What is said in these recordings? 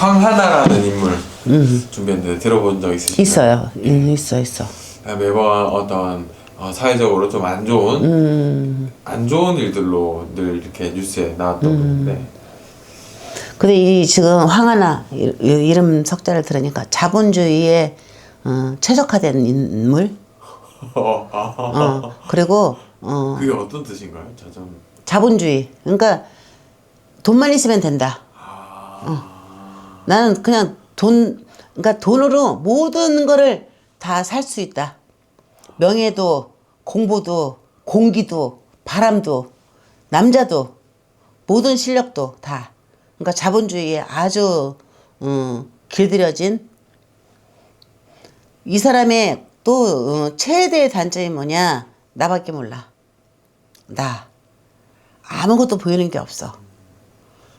황하나라는 인물 준비했는데 들어본 적 있으신가요? 있어요. 있어. 매번 어떤 사회적으로 좀 안 좋은 일들로 늘 이렇게 뉴스에 나왔던 분인데. 근데 이 지금 황하나 이름 석자를 들으니까 자본주의에 최적화된 인물. 그리고 그게 어떤 뜻인가요? 자본주의. 그러니까 돈만 있으면 된다. 나는 그냥 그러니까 돈으로 모든 거를 다 살 수 있다. 명예도, 공부도, 공기도, 바람도, 남자도, 모든 실력도 다. 그러니까 자본주의에 아주 길들여진 이 사람의 또 최대의 단점이 뭐냐? 나밖에 몰라. 나. 아무것도 보이는 게 없어.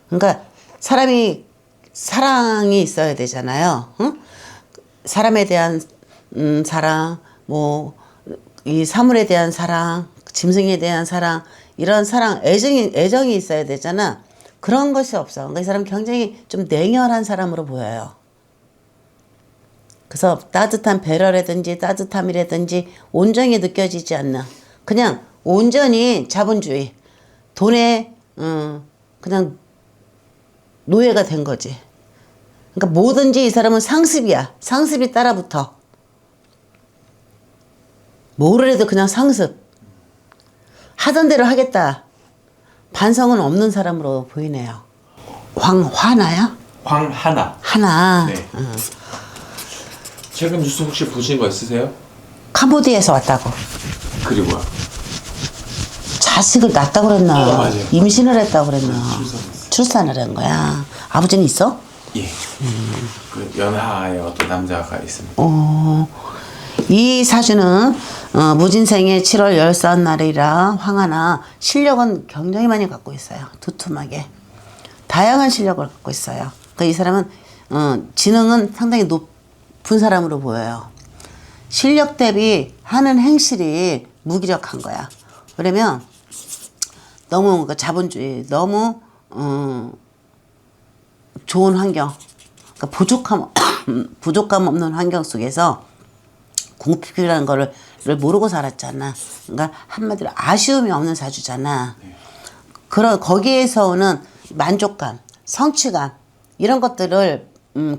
그러니까 사람이 사랑이 있어야 되잖아요. 응? 사람에 대한 사랑, 뭐 이 사물에 대한 사랑, 짐승에 대한 사랑, 이런 사랑, 애정이 있어야 되잖아. 그런 것이 없어. 그러니까 이 사람 굉장히 좀 냉혈한 사람으로 보여요. 그래서 따뜻한 배려라든지 따뜻함이라든지 온전히 느껴지지 않는, 그냥 온전히 자본주의, 돈에 그냥 노예가 된 거지. 그러니까 뭐든지 이 사람은 상습이야. 상습이 따라붙어. 뭐를 해도 그냥 상습. 하던 대로 하겠다. 반성은 없는 사람으로 보이네요. 황하나야? 황하나. 하나. 네. 최근 뉴스 혹시 보신 거 있으세요? 캄보디아에서 왔다고. 그리고요? 자식을 낳았다고 그랬나? 맞아요. 임신을 했다고 그랬나? 출산했어요. 출산을 한 거야. 아버지는 있어? 예. 그 연하의 어떤 남자가 있습니다. 이 사주는 무진생의 7월 13날이라 황하나 실력은 굉장히 많이 갖고 있어요. 두툼하게. 다양한 실력을 갖고 있어요. 그러니까 이 사람은 지능은 상당히 높은 사람으로 보여요. 실력 대비 하는 행실이 무기력한 거야. 그러면 너무 자본주의, 너무 좋은 환경, 그러니까 부족감 없는 환경 속에서 궁핍이라는 거를 모르고 살았잖아. 그러니까 한마디로 아쉬움이 없는 사주잖아. 거기에서 오는 만족감, 성취감, 이런 것들을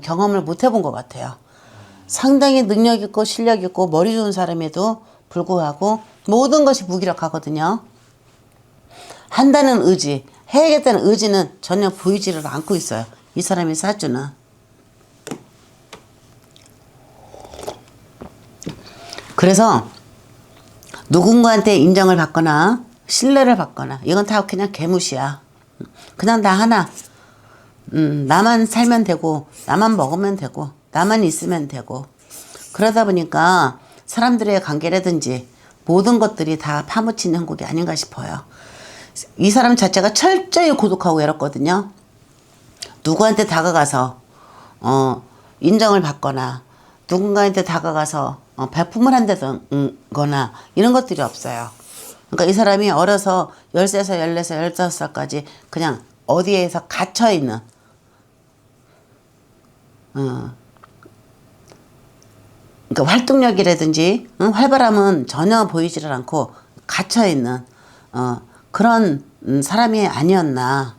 경험을 못 해본 것 같아요. 상당히 능력 있고 실력 있고 머리 좋은 사람에도 불구하고 모든 것이 무기력하거든요. 한다는 의지, 해야겠다는 의지는 전혀 보이지를 않고 있어요. 이 사람의 사주는. 그래서 누군가한테 인정을 받거나 신뢰를 받거나 이건 다 그냥 개무시야. 그냥 나 하나. 나만 살면 되고 나만 먹으면 되고 나만 있으면 되고, 그러다 보니까 사람들의 관계라든지 모든 것들이 다 파묻힌 형국이 아닌가 싶어요. 이 사람 자체가 철저히 고독하고 외롭거든요. 누구한테 다가가서 인정을 받거나 누군가한테 다가가서 배품을 한다거나 이런 것들이 없어요. 그러니까 이 사람이 어려서 13살, 14살, 15살까지 그냥 어디에서 갇혀있는, 그러니까 활동력이라든지 활발함은 전혀 보이지를 않고 갇혀있는 그런 사람이 아니었나.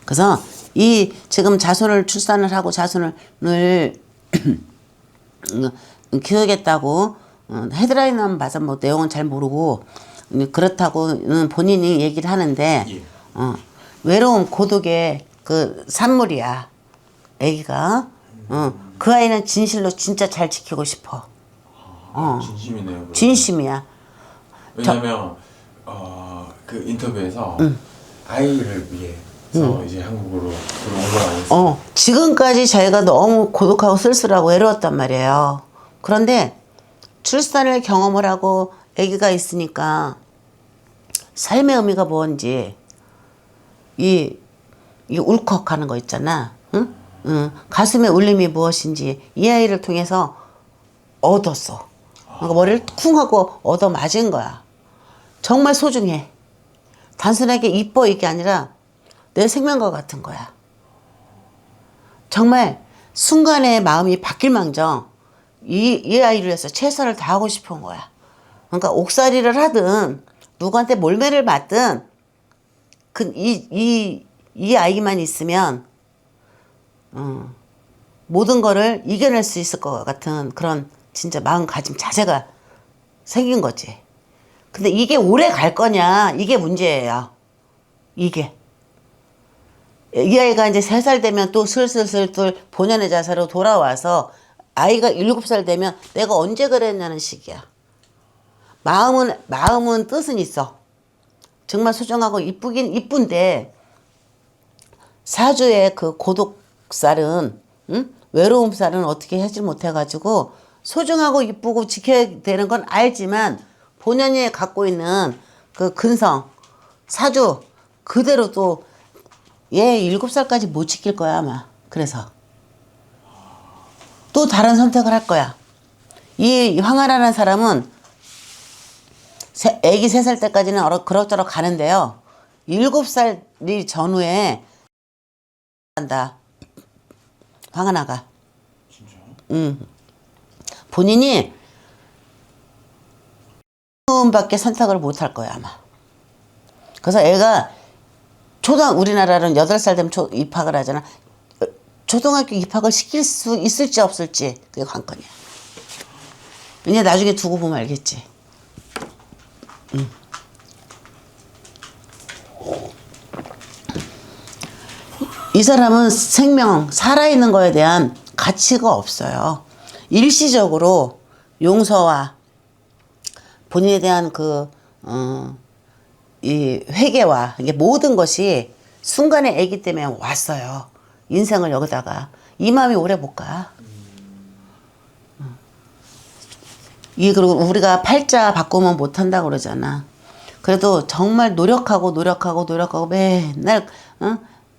그래서 이 지금 자손을 출산을 하고 자손을 키우겠다고 헤드라인만 봐서 뭐 내용은 잘 모르고 그렇다고 본인이 얘기를 하는데, 예. 외로움 고독의 그 산물이야 애기가. 그 아이는 진실로 진짜 잘 지키고 싶어. 진심이네요. 그러면. 진심이야. 왜냐면 그 인터뷰에서 아이를 위해서 이제 한국으로 들어온 거 아니었어요? 지금까지 자기가 너무 고독하고 쓸쓸하고 외로웠단 말이에요. 그런데 출산을 경험을 하고 아기가 있으니까 삶의 의미가 뭔지 이 울컥하는 거 있잖아. 응? 가슴의 울림이 무엇인지 이 아이를 통해서 얻었어. 그러니까 머리를 쿵 하고 얻어 맞은 거야. 정말 소중해. 단순하게 이뻐 이게 아니라 내 생명과 같은 거야. 정말 순간에 마음이 바뀔망정 이 아이를 위해서 최선을 다하고 싶은 거야. 그러니까 옥살이를 하든 누구한테 몰매를 맞든 이 아이만 있으면 모든 거를 이겨낼 수 있을 것 같은 그런 진짜 마음가짐 자세가 생긴 거지. 근데 이게 오래 갈 거냐 이게 문제예요. 이게 이 아이가 이제 3살 되면 또 슬슬슬 본연의 자세로 돌아와서 아이가 7살 되면 내가 언제 그랬냐는 식이야. 마음은 뜻은 있어. 정말 소중하고 이쁘긴 이쁜데 사주의 그 고독살은 외로움살은 어떻게 하지 못해가지고 소중하고 이쁘고 지켜야 되는 건 알지만 본연이 갖고 있는 그 근성 사주 그대로 또 얘 7살까지 못 지킬 거야 아마. 그래서 또 다른 선택을 할 거야. 이 황하라는 사람은 애기 3살 때까지는 그럭저럭 가는데요. 7살이 전후에 한다. 황하나가. 진짜요? 본인이 밖에 선택을 못 할 거야 아마. 그래서 애가 우리나라는 8살 되면 입학을 하잖아. 초등학교 입학을 시킬 수 있을지 없을지 그게 관건이야. 이제 나중에 두고 보면 알겠지. 이 사람은 생명, 살아있는 거에 대한 가치가 없어요. 일시적으로 용서와 본인에 대한 이 회개와 이게 모든 것이 순간의 애기 때문에 왔어요. 인생을 여기다가 이 마음이 오래 못 가. 이게 그리고 우리가 팔자 바꾸면 못 한다고 그러잖아. 그래도 정말 노력하고 맨날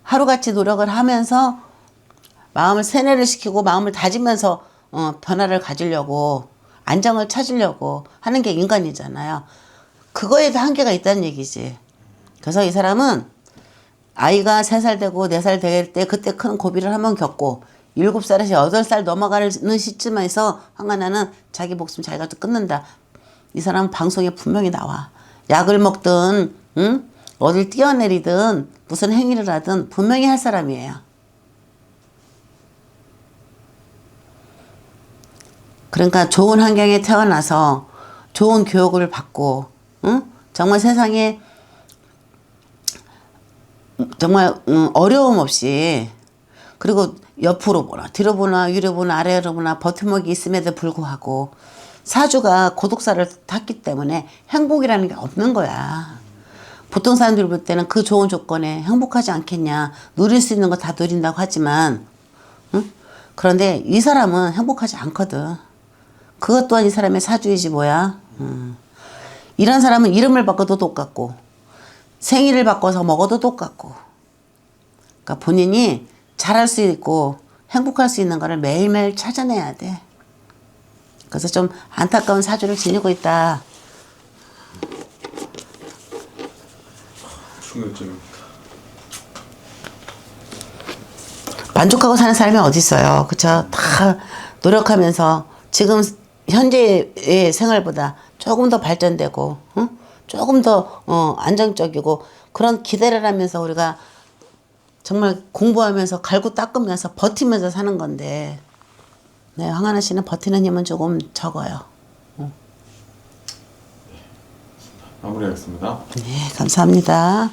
하루같이 노력을 하면서 마음을 세뇌를 시키고 마음을 다지면서 변화를 가지려고 안정을 찾으려고 하는 게 인간이잖아요. 그거에도 한계가 있다는 얘기지. 그래서 이 사람은 아이가 3살 되고 4살 될 때 그때 큰 고비를 한번 겪고 7살에서 8살 넘어가는 시점에서 황하나는 자기 목숨 자기가 또 끊는다. 이 사람은 방송에 분명히 나와. 약을 먹든 어딜 뛰어내리든 무슨 행위를 하든 분명히 할 사람이에요. 그러니까 좋은 환경에 태어나서 좋은 교육을 받고 정말 세상에 정말 어려움 없이 그리고 옆으로 보나 뒤로 보나 위로 보나 아래로 보나 버팀목이 있음에도 불구하고 사주가 고독사를 탔기 때문에 행복이라는 게 없는 거야. 보통 사람들이 볼 때는 그 좋은 조건에 행복하지 않겠냐. 누릴 수 있는 거 다 누린다고 하지만 그런데 이 사람은 행복하지 않거든. 그것 또한 이 사람의 사주이지 뭐야. 이런 사람은 이름을 바꿔도 똑같고 생일을 바꿔서 먹어도 똑같고 그러니까 본인이 잘할 수 있고 행복할 수 있는 거를 매일매일 찾아내야 돼. 그래서 좀 안타까운 사주를 지니고 있다. 충격적입니다. 만족하고 사는 사람이 어디 있어요. 그쵸? 다 노력하면서 지금 현재의 생활보다 조금 더 발전되고 조금 더 안정적이고 그런 기대를 하면서 우리가 정말 공부하면서 갈고 닦으면서 버티면서 사는 건데 네, 황하나 씨는 버티는 힘은 조금 적어요. 마무리하겠습니다. 네, 감사합니다.